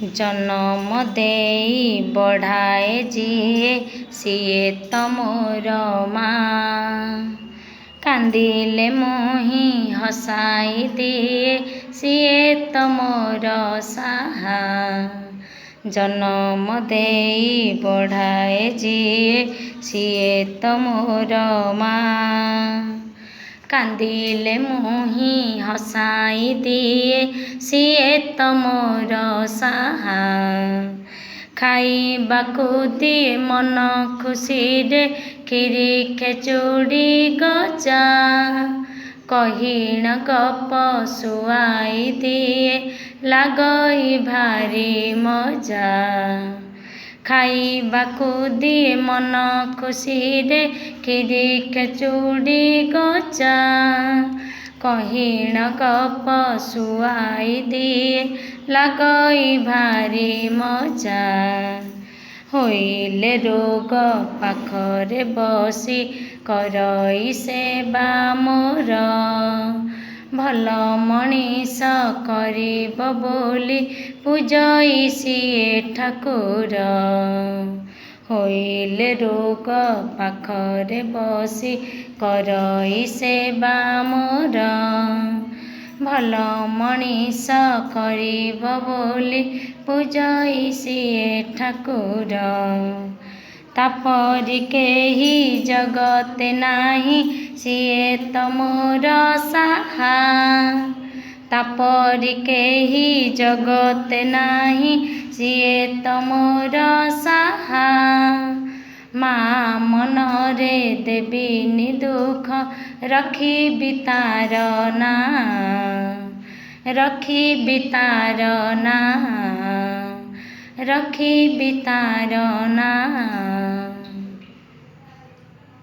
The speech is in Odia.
ଜନମ ଦେଇ ବଢ଼ାଏ ଯିଏ ସିଏ ତ ମୋର ମା। କାନ୍ଦିଲେ ମୁହିଁ ହସାଇ ଦିଏ ସିଏ ତ ମୋର ସାହା। ଜନମ ଦେଇ ବଢ଼ାଏ ଯିଏ ସିଏ ତ ମୋର ମା। କାନ୍ଦିଲେ ମୁହିଁ ହସାଇ ଦିଏ ସିଏ ତ ମୋର ସାହା। ଖାଇବାକୁ ଦିଏ ମନ ଖୁସିରେ କ୍ଷୀରି ଖେଚୁଡ଼ି ଗଜା। କହିଣ ଗପ ଶୁଆଇ ଦିଏ ଲାଗଇ ଭାରି ମଜା। ଖାଇବାକୁ ଦିଏ ମନ ଖୁସିରେ କ୍ଷୀରି ଖେଚୁଡ଼ି ଗଜା। କହିଣ ଗପ ଶୁଆଇ ଦିଏ ଲାଗଇ ଭାରି ମଜା। ହୋଇଲେ ରୋଗ ପାଖରେ ବସି କରଇ ସେବା ମୋର। ଭଲ ମଣିଷ କରିବ ବୋଲି ପୂଜଇ ସିଏ ଠାକୁର। ହୋଇଲେ ରୋଗ ପାଖରେ ବସି କରଇ ସେବା ମୋର। ଭଲ ମଣିଷ କରିବ ବୋଲି ପୂଜଇ ସିଏ ଠାକୁର। ତାପରି କେହି ଜଗତେ ନାହିଁ ସିଏ ତ ମୋର ସାହା। ତାପରି କେହି ଜଗତେ ନାହିଁ ସିଏ ତ ମୋର ସାହା। ମା ମନରେ ଦେବିନି ଦୁଃଖ ରଖିବି ତାର ନାଁ। ରଖିବି ତାର ନାଁ। ରଖିବି ତାର ନାଁ।